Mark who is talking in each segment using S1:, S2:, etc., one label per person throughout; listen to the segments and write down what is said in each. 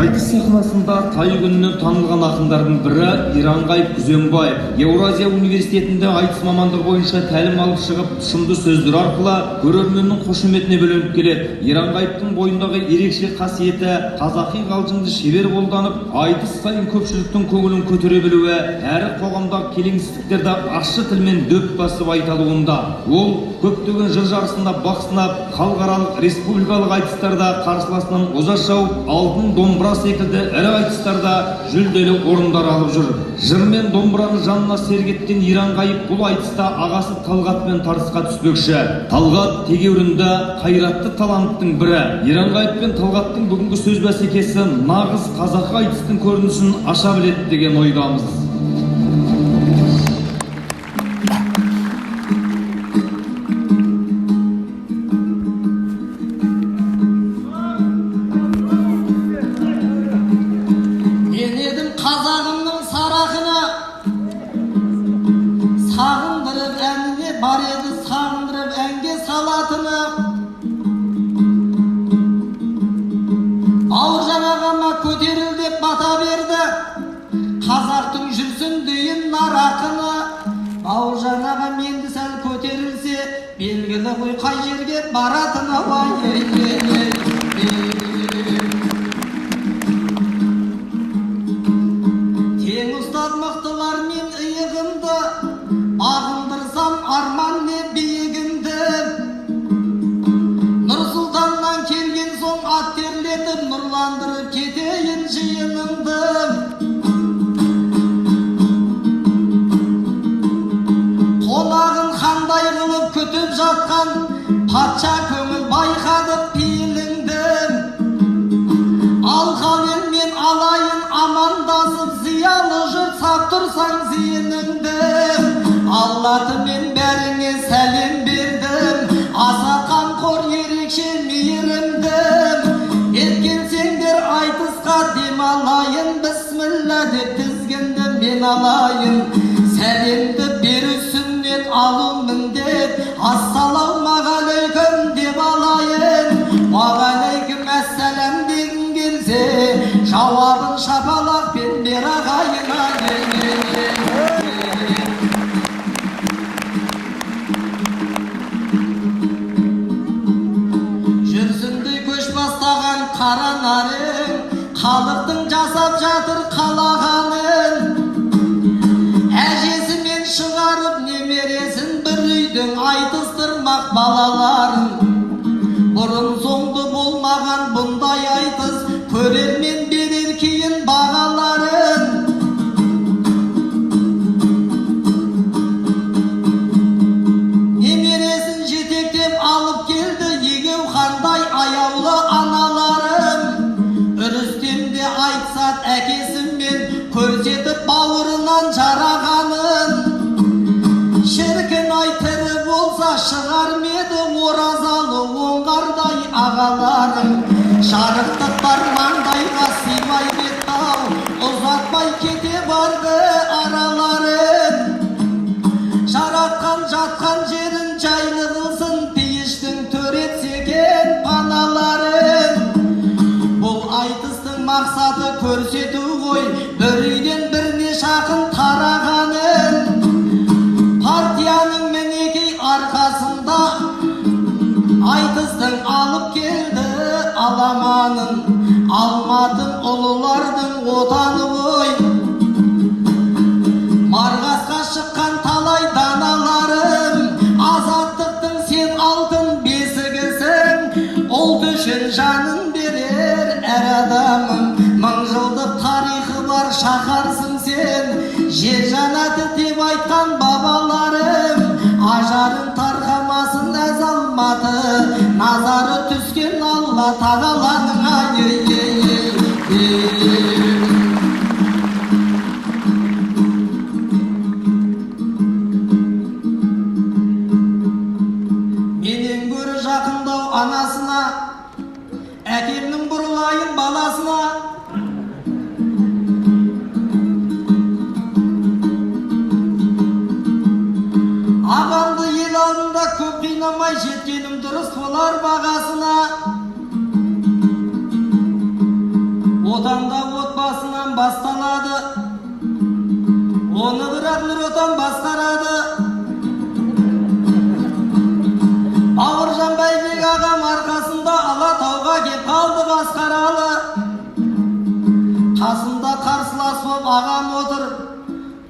S1: Айтыс сахнасында тай күнінен танылған ақындардың бірі Иранғайып Күзембаев. Еуразия университетінде айтыс мамандығы бойынша тәлім алып шығып, шынды сөздер арқылы көрерменнің қошеметіне бөленіп келеді. Иранғайыптың бойындағы ерекше қасиеті қазақи қалжыңды шебер қолданып, айтыс сайын көпшіліктің көңілін көтере білуі, әрі қоғамдағы келеңсіздіктерді ащы тілмен дөп басып айта алуында. Ол көптеген жыр жарысында бақ сынап, халықаралық республикалық айтыстарда қарсыласынан оза шауып, алтын домбыра секілді ірі айтыстарда жүлделі орындар алып жүр. Жыр мен домбыраны жанына сергеткен Иранғайып бұл айтыста ағасы Талғатпен тартысқа түспекші. Талғат тегеурінді, қайратты таланттың бірі. Иранғайып пен Талғаттың бүгінгі сөз бәсекесі нағыз қазақы айтыстың көрінісін аша біледі деген ойдамыз.
S2: Sağındırıp әніне бар еді, сағындырып әнге салатыны. Бауыржан ағама көтеріл деп бата берді, қазақтың жүрсін дейін нар ақыны. Бауыржан ағам енді сәл көтерілсе, белгілі ғой қай жерге баратыны. Тең ұстаз мықтылармен иығымды, бағындырсам арман не биігімді. Нұр-Сұлтаннан келген соң ат терлетіп, нұрландырып кетейін жиынымды. Қонағын қандай қылып күтіп жатқан, патша көңіл байқады пейіліңді. Ал халелмен алайын амандасып, зиялы жұрт сап тұрсаң зейініңді. Аллатымен бәріңе сәлем бердім, аса қамқор ерекше мейірімдім. Еткенсеңдер айтысқа демалайын, бісміллә деп тізгінді мен алайын. Сәлемді беру сүннет, алу міндет, ассалаумағалейкум деп алайын. Уағалейкум әссәләм дегін келсе, жауабын шапалақпен бер ағайын. Қара нарың, халықтың жасап жатыр қалағанын. Әжесімен шығарып немересін бір үйдің айтыстырмақ балаларын. Бұрын соңды болмаған бұндай айтыс, көрермен берер кейін бағаларын. Немересін жетектеп алып келді, егеу қандай аяулы аналары. Айтсат әкесімен көрсетіп бауырынан жарағанын. Шіркін айтыры болса шығар меді оразалы оңғардай ағаларың. Жарықтық бар маңдайға сыймай беттау, ұзатпай кете барды араларын. Жаратқан жатқан жерін жайлы қылсын, пейіштің төретсеген паналарын. Бұл айтыстың мақсаты көрсету ғой, бір үйден біріне шақын тарағанын. Партияның мінекей арқасында айтыстың алып келді аламанын. Алматын ұлылардың отаны ғой, Марғасқа шыққан талай даналарым. Азаттықтың сен алтын бесігісің, ұлт үшін жанын берер әр адамым. Мың жылдық тарихы бар шаһарсың сен, жер жанаты деп айтқан бабаларым. Ажарын тарқамасын әз алматы, назары түскен Алла тағаланың. Менен гөрі жақындау анасына, әкемнің бұрылайын баласына. Ағамды ел алдында көп қинамай жеткенім дұрыс болар бағасына. отанда отбасынан басталады, оны бірақ Нұр Отан басқарады. Бауыржан Байбек ағам арқасында Алатауға кеп қалды басқаралы. Қасында қарсылас боп ағам отыр,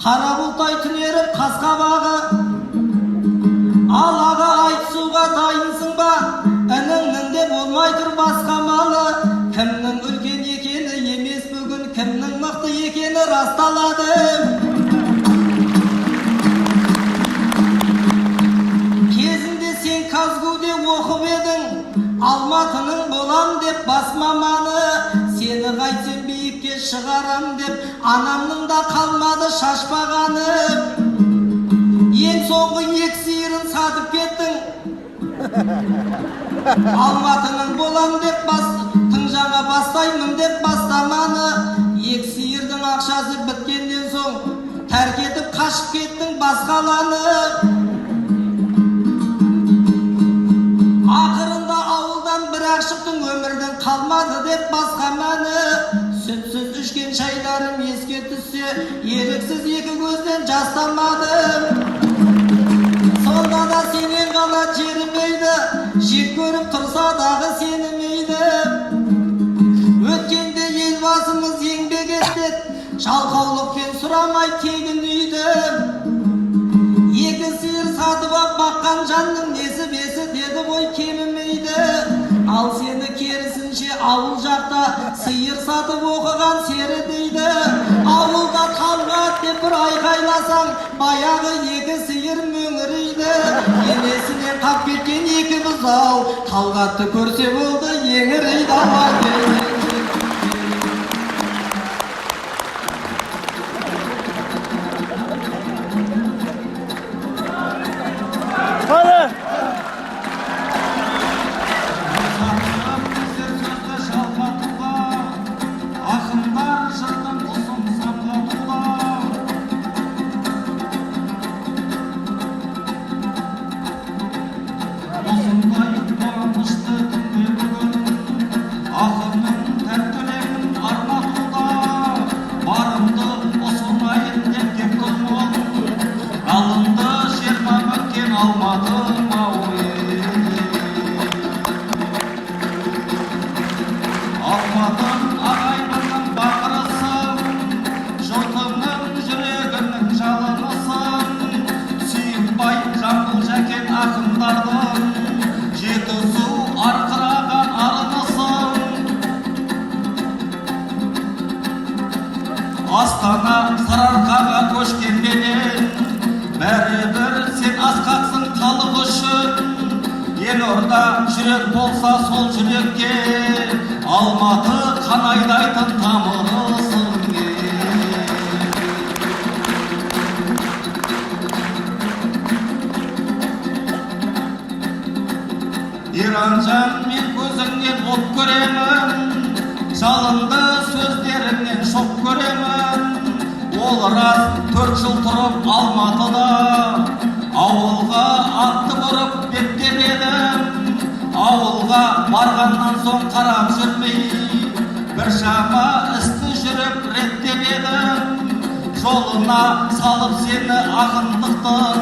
S2: қара бұлтай түнеріп қасқабағы. Ал аға айтысуға дайынсың ба, ініңнің де болмай тұр басқа малы. Кімнің үлкен екені емес бүгін, кімнің мықты екені расталады. Кезінде сен Казгуде оқып едің, Алматының болам деп бас маманы. Сені қайтсем биікке шығарам деп, анамның да қалмады шашпағаны. Ең соңғы екі сиырын сатып кеттің, Алматының болам деп жаңа бастаймын деп бастаманы. Екі сиырдың ақшасы біткеннен соң тәрк етіп қашып кеттің басқаланы. Ақырында ауылдан бір-ақ шықтың, өмірден қалмады деп басқа мәні. Сүтсіз ішкен шайларым еске түссе, еріксіз екі көзден жас тамады. Сонда да сенен ғана жерімейді, жек көріп тұрса дағы сенімейді. Өткенде елбасымыз еңбек еттет, жалқаулықпен сұрамай тегін үйді. Екі сиыр сатып ап баққан жанның несібесі деді ғой кемімейді. Ал сені керісінше ауыл жақта сиыр сатып оқыған сері дейді. Ауылда талғат деп бір айқайласаң, баяғы екі сиыр мөңірейді. Енесінен қап кеткен екі бұзау, талғатты көрсе болды еңірейді.
S3: Астана Сарыарқаға көшкенменен, бәрібір сен асқақсың халық үшін. Елорда жүрек болса сол жүрекке, Алматы қанайдайтын тамырысың. Иранжан, мен көзіңнен от көремін, жалынды сөздеріңнен шоқ көремін. Ол рас 4 жыл тұрып Алматыда, ауылға атты бұрып беттеп едім. Ауылға барғаннан соң қарап жүрмей, бір шама істі жүріп реттеп едім. Жолына салып сені ақындықтың,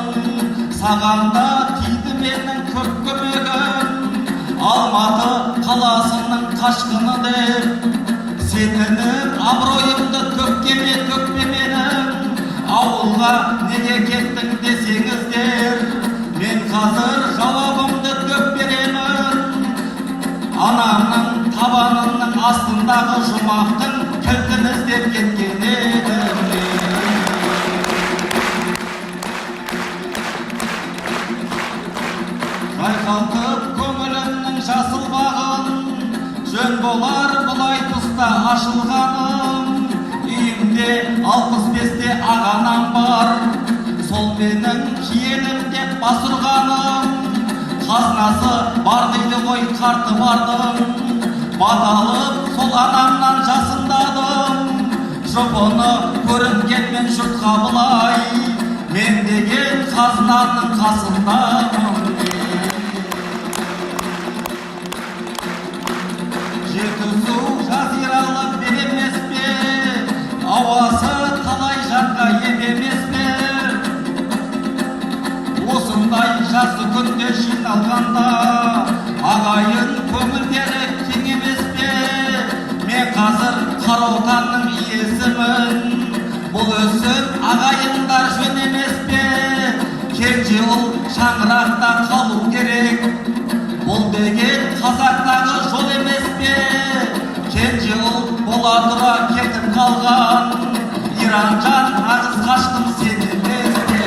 S3: саған да тиді менің көп көмегім. Алматы қаласының қашқыны деп, сенің абыройымды төккеме менің. Ауылға неге кеттің десеңіздер, мен қазір жауабымды дөп беремін. Анамның табанының астындағы жұмақтың кілтін іздеп кеткен едім. Жайқалтып көңілімнің жасыл бағын, жөн болар бұлай тұста ашылғаным. Үйімде 65-те ағанам бар, сол менің киелім деп бас ұрғаным. Қазынасы бар дейді ғой қарты бардың, баталып сол анамнан жасындадым. Жұпыны көрінгенмен жұртқа бұлай, мен деген қазынаның қасындамын. Жетісу жазиралы береме емес пе? Осындай жақсы күнде жиналғанда ағайын көңілдері кең емес пе? Мен қазір Қараотанның иесімін, бұл өсіп ағайындар жөн емес пе? Кенже ұл шаңырақта қалу керек, бұл деген қазақтағы жол емес пе? Кенже ұл бола тұра кетіп қалған, Иранжан нағыз қаштым сен емес пе?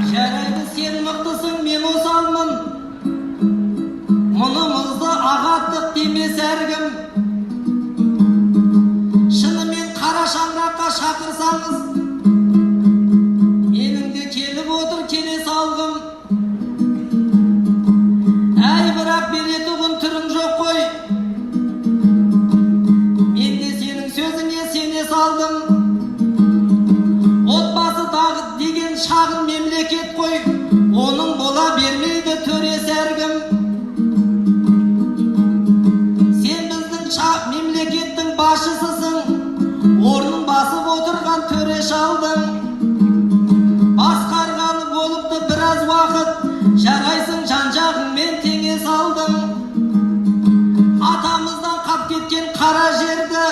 S2: Жарайды, сен мықтысың, мен осалмын. Мұнымызды ағаттық демес әркім. Шынымен қара шаңыраққа шақырсаңыз, менің де келіп отыр келе салғым. Әй, бірақ беретұғын түрің жоқ қой. Мен де сенің сөзіңе сене салдым. Отбасы тағы деген шағын мемлекет қой, оның бола бермейді төресі әркім. Сен біздің мемлекеттің басшысысың, орнын басып отырған төре шалдың. Басқарғаны болыпты біраз уақыт, жарайсың жан-жағыңмен теңе салдың. Атамыздан қап кеткен қара жерді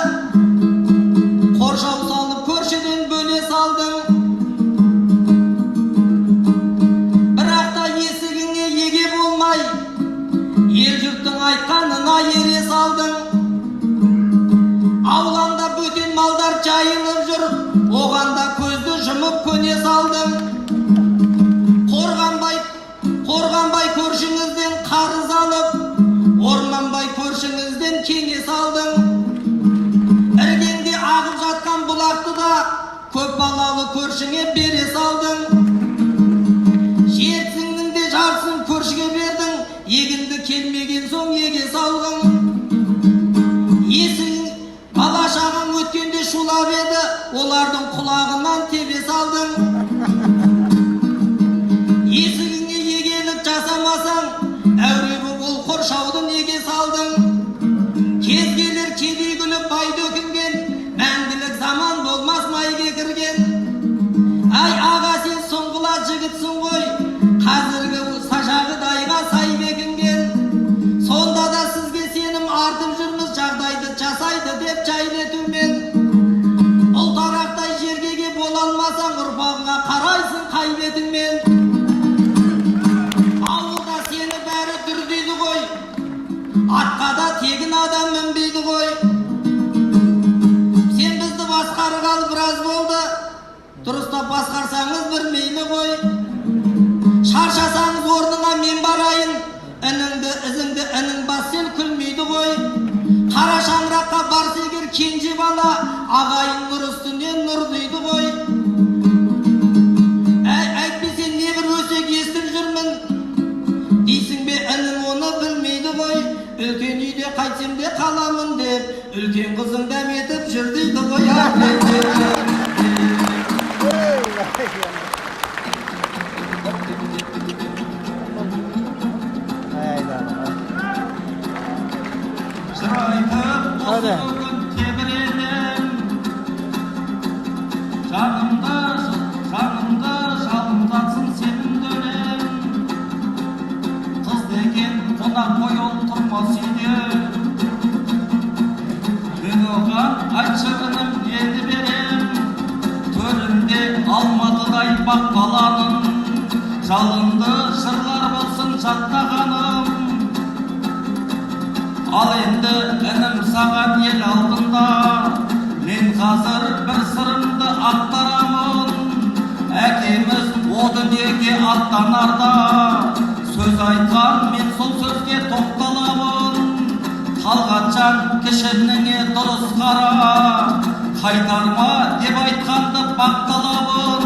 S2: қоршау салып көршіден бөле салдың. Бірақ та есігіңе еге болмай, ел жұрттың айтқанына ере салдың. Ауланда бөтен малдар жайылып жүр, оған да көзді жұмып көне салдың. Қорғанбай көршіңізден қарыз алып, Орманбай көршіңізден кеңес алдың. Іргеңде ағып жатқан бұлақты да көп балалы көршіңе бере салдың. Жетісіңнің де жартысын көршіге бердің, егінді келмеген соң еге салғың. Есігің бала шағаң өткенде шулап еді, олардың құлағынан тебе салдың. Есігіңе егелік жасамасаң, әуре бұл қоршауды неге салдың? Кез келер кедей күліп бай дöкінген, мәңгілік заман болмас майге кірген. Ай аға, сен сұңғыла жігітсің ғой, қазіргі сажағы дайға сай бекінген. Сонда да сізге сенім артып жүрміз, жағдайды жасайды деп жайлетумен. Ұлтарақтай жергеге бола алмасаң, ұрпағыңа қарайсың қайбетіңмен. Ауылда сені бәрі дүрдейді ғой, атқа да тегін адам мінбейді ғой. Сен бізді басқарғалы біраз болды, дұрыстап басқарсаңыз бір мейлі ғой. Шаршасаңыз орныңа мен барайын, ізіңді інің бас сен күлмейді ғой. Қара шаңыраққа барса егер кенже бала, ағайын нұр үстінен нұр дейді ғой. Әйтпесе не бір өсек естіп жүрмін дейсің бе, інім оны білмейді ғой. Үлкен үйде қайтсем де қаламын деп, үлкен қызың дәметіп жүр дейді ғой.
S3: Жыр айтып осы бүгін тебіренем, жанымды жалындатсын сенің дөнем. Қыз деген қонақ қой, ол тұрмас үйде. Мен оған айтшы інім енді берем, төрінде алматыдай бақ баланым, жалынды жырлар болсын жаттағаным. Ал енді інім саған ел алдында, мен қазір бір сырымды ақтарамын. Әкеміз о дүниеге аттанарда сөз айтқан, мен сол сөзге тоқталамын. Талғатжан кішініңе дұрыс қара, қайтарма деп айтқанды бақталамын.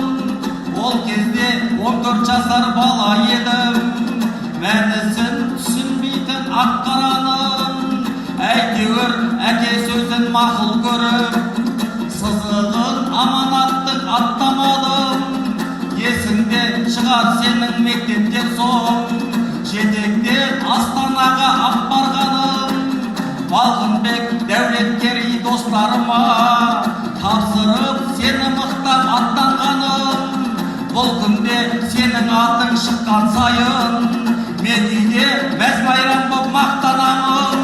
S3: Ол кезде 14 жасар бала едім, мәнісін түсінбей ақ қараның, әйтеуір әке сөзін мақұл көріп, сызығын аманаттың аттамадым. Есіңде шығар сенің мектептен соң, жетектен Астанаға ап барғаным. Балғынбек Дәулеткерей достарыма тапсырып сені мықтап аттанғаным. Бұл күнде сенің атың шыққан сайын, мен үйде мәз-майрам боп мақтанамын.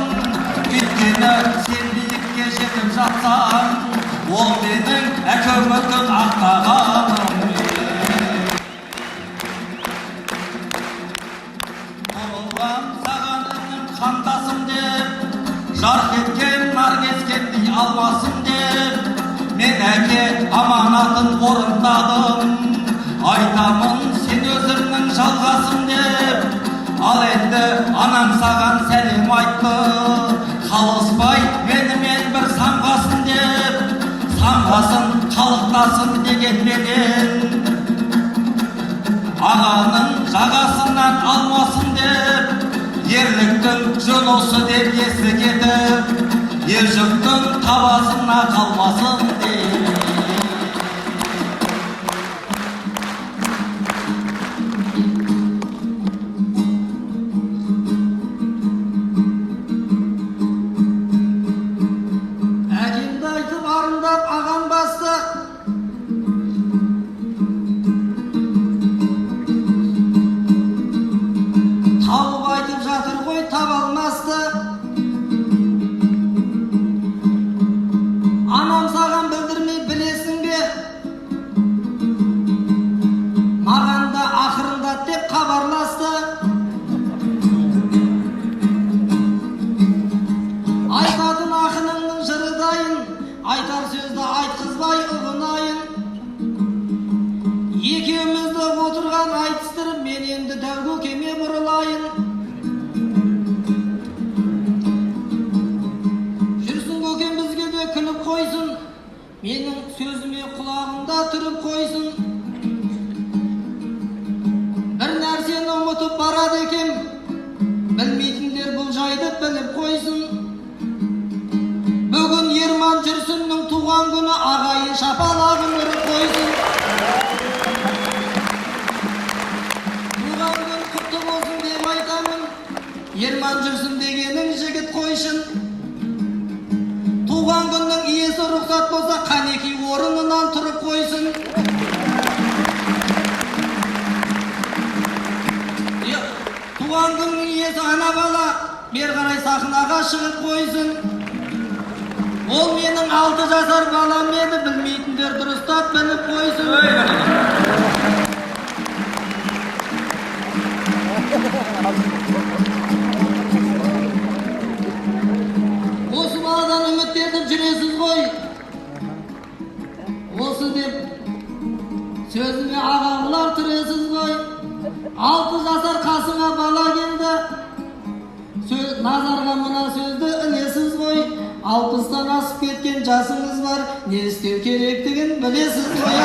S3: Өйткені сен биікке жетіп жатсаң, ол менің әке үмітін ақтағаным. Құрылған саған інім қандасым деп, жарқ еткен нар кескендей алмасым деп, мен әке аманатын орындадым. Айтамын сен өзімнің жалғасым деп, ал енді анам саған сәлем айтты. Қалыспай менімен бір самғасын деп, самғасын қалықтасын дегенменен, ағаның жағасынан алмасын деп, ерліктің жөн осы деп есі кетіп, ер жұрттың табасына қалмасын деп.
S2: Әкемді айтып арындап ағам басты, тауып айтып жатыр ғой таба алмасты. Анам саған білдірмей білесің бе, маған да ақырындат деп хабарласты. Айтатын ақыныңның жыры дайын, айтар сөзді айтқызбай ұғынайын. Екеумізді отырған айтыстырып, мен енді дәу көкеме бұрылайын. Жүрсін көкем бізге де күліп қойсын, менің сөзіме құлағында тұрып қойсын. Бір нәрсені ұмытып барады екем, білмейтіндер бұл жайды біліп қойсын. Бүгін Ерман Жүрсіннің туған күні, ағайын шапалағын ұрып қойсын. Туған күн құтты болсын деп айтамын, Ерман Жүрсін дегенің жігіт қойшын. Туған күннің иесі рұқсат болса, қанеки орынынан тұрып қойсын. Туған күннің иесі ана бала, бер қарай сахнаға шығып қойсын. Ол менің 6 жасар балам еді, білмейтіндер дұрыстап біліп қойсын. Осы баладан үміттеніп жүресіз ғой. Осы деп сөзіме ағамлар түресіз ғой. 6 жасар қасыңа бала келді, назарға мына сөзді ілесіз ғой. 60-тан асып кеткен жасыңыз бар, не істеу керектігін білесіз ғой.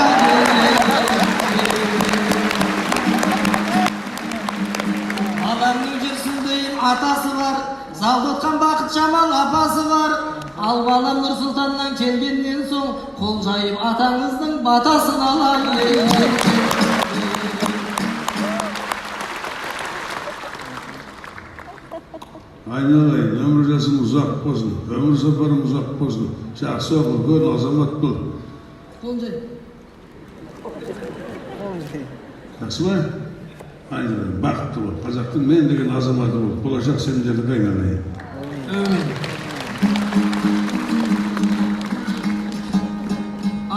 S2: Баламның Жүрсін дейін атасы бар, Залдотқан Бақыт Жамал апасы бар. Ал балам Нұрсұлтаннан келгеннен соң, қол жайып атаңыздың батасын алайын.
S4: Айналайын, өмір жасың ұзақ болсын, өмір сапарың ұзақ болсын, жақсы оқыл, көр азамат бол.
S2: Қол жай.
S4: Жақсы ма? Айналайын, бақытты бол, қазақтың мен деген азаматы бол, болашақ сендерді айналайын.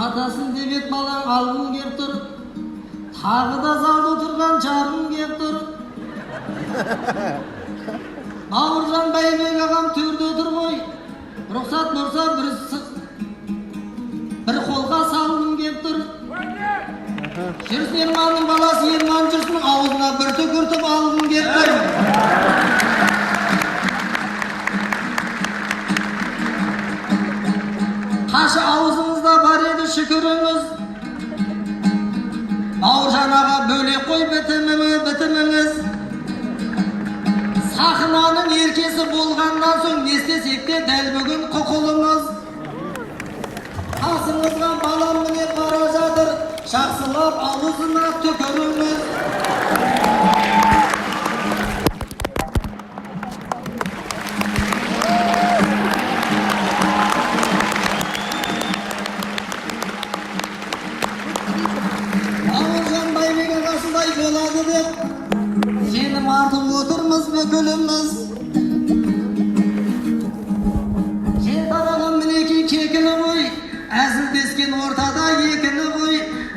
S2: Атасын деп балаң алғым кеп тұр, тағы да залда тұрған жарым кеп тұр. Бауыржан Байбек ағам төрде тұр ғой, рұқсат болса бір қолға салғым кеп тұр. Жүрсін Ерманның баласы Ерман Жүрсіннің аузына бір түкіртіп алғым кеп тұр. Қашы аузыңызда бар еді шүкіріңіз, Бауыржан аға бөлек қой бітіміңіз. сахнаның еркесі болғаннан соң не істесек те дәл бүгін құқылымыз. Қасыңызға балам міне бара жатыр, жақсылап аузына түкіріңіз. Бауыржан Байбек ағасындай болады деп сенім артып отырмыз бүкіліміз. Жер тараған мінекей кекілі ғой, әзілдескен ортада екіні ғой.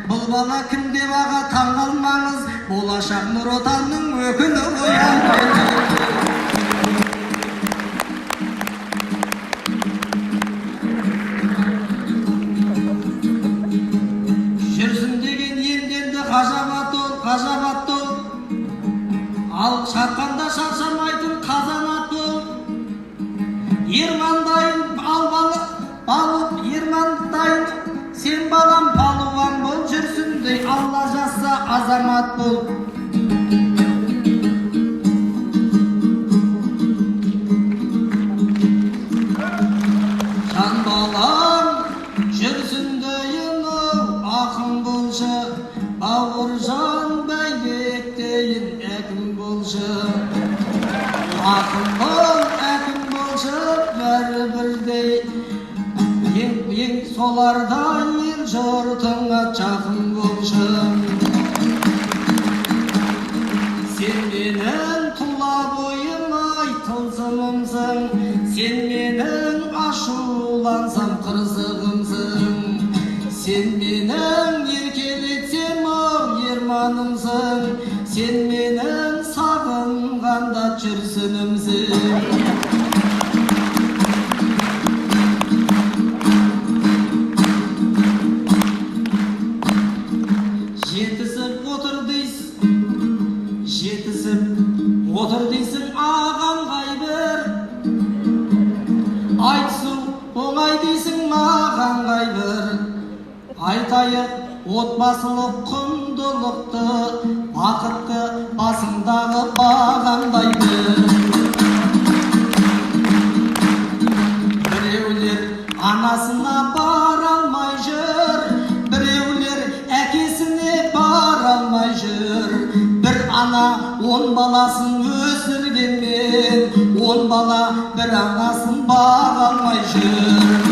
S2: Бұл бала кім деп аға таңғалмаңыз, болашақ Нұр Отанның өкілі ғой. Жүрсін деген емденді ғажабат ол. Ал шатқанда шаршамайтын қазанат ол. Ермандайын Ермандайын сен балам палуан бол, жүрсіндей Алла жазса азамат бол. Жан балам жүрсіндейін ақын болшы, Бауыржан Байбектейін әкім болшы. Ақын бол, әкім болшы, бәрі бірдей. Ең солардан ел жұртыңа жақын болшы. Сен менің тұла бойым тылсымымсың, сен менің ашулансам қырсығымсың. Сен менің еркелетсем ерманымсың, сен менің сағынғанда жүрсінімсің. Отыр дейсің ағам қайбір, айтсу оңай дейсің маған қайбір. Айтайық отбасылық құндылықты, бақытты басыңдағы бағамдайды. Біреулер анасына бара алмай жүр, біреулер әкесіне бара алмай жүр. Бір ана 10 баласын өсіргенмен, 10 бала бір анасын баға алмай жүр.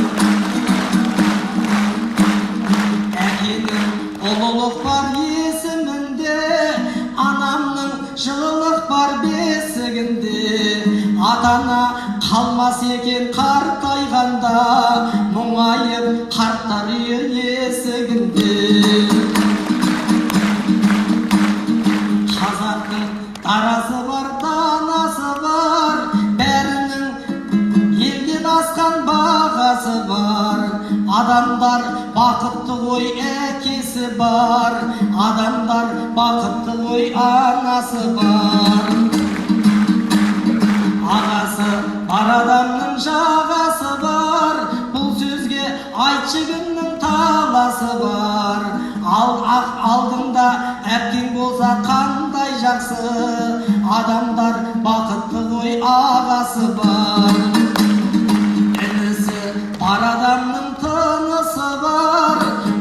S2: Әкенің ұлылық бар есімінде, анамның жылылық бар бесігінде. Ата-ана қалмас екен қартайғанда, мұңайып қарттар үйі есігінде. Арасы бар, данасы бар, бәрінің елден асқан бағасы бар. Адамдар бақытты ғой, әкесі бар, адамдар бақытты ғой, анасы бар. Ағасы бар адамның жағасы бар, бұл сөзге айтшы күннің таласы бар. Алдыңда әпкең болса қандай жақсы, адамдар бақытты ғой, ағасы бар. Інісі бар адамның тынысы бар,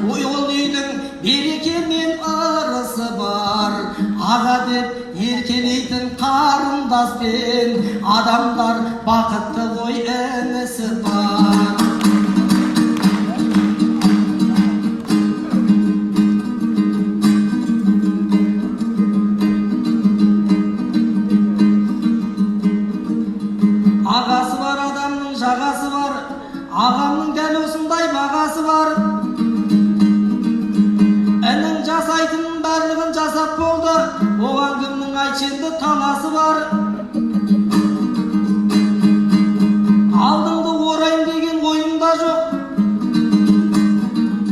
S2: ол үйдің береке мен ырысы бар. Аға деп еркелейтін қарындаспен, адамдар бақытты ғой, інісі бар. Ағасы бар адамның жағасы бар, ағамның дәл осындай бағасы бар. Інің жасайтынын барлығын жасап болды, оған кімнің айтшенді таласы бар. Алдыңды орайым деген ойымда жоқ,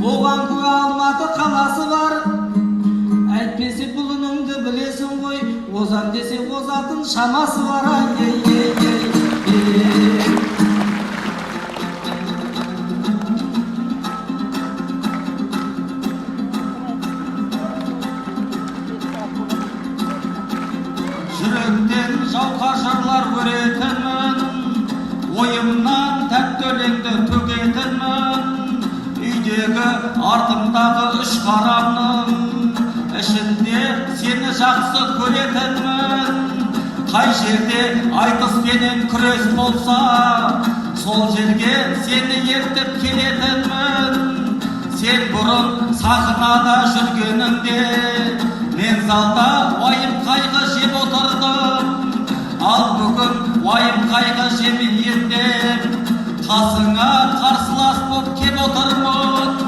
S2: оған куә Алматы қаласы бар. Әйтпесе бұл үніңді білесің ғой, озам десе озатын шамасы бар.
S3: Жүректен жауқа жырлар артымдағы үш қарамның ішінде сені жақсы көретінмін. Қай жерде айтыспенен күрес болса, сол жерге сені ертіп келетінмін. Сен бұрын сахнада жүргеніңде, мен залда уайым қайғы жеп отырдым. Ал бүгін уайым қайғы жемейін деп, қасыңа қарсылас боп кеп отырмын.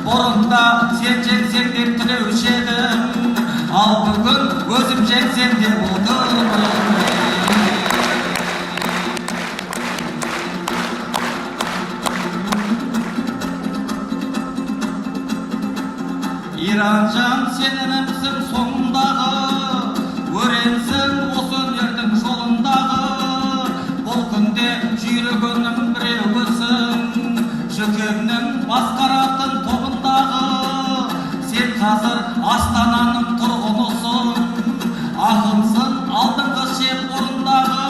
S3: Бұрында сен жеңсең деп тілеуші едім, ал бүгін өзім жеңсем деп отырмын. Иранжан сенімсің соңындағы, өренсің осы өнердің жолындағы. Бұл күнде жүйрігінің біреуісің, жүкеңнің басқаратын тобындағы. Сен қазір Астананың тұрғынысың, ақынсың алдыңғы шеп орындағы.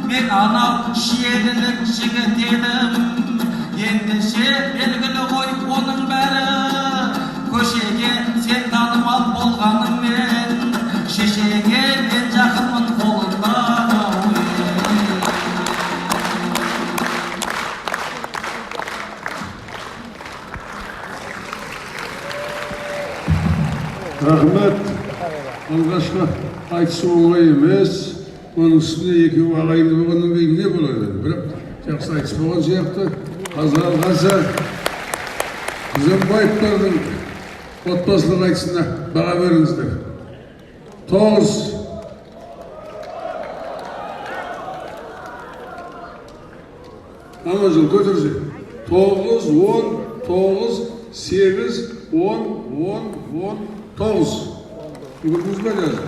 S3: Мен анау шиелілік жігіт едім, ендеше белгілі ғой оның бәрі. Көшеге сен танымал болғаныңмен, шешеге мен жақынмын қолында.
S4: Рахмет. Алғашқы айтысы оңай емес. Оның үстіне екеуі ағайынды болғаннан кейін не болады? Бірақ жақсы айтыс болған сияқты. Қазір алғанша Күзембаевтардың отбасылық айтысына баға беріңіздер. 9. Аманжол көтерсе. 9, 10, 9, 8, 10, 10, 10, 9. Бүгін ба жазды?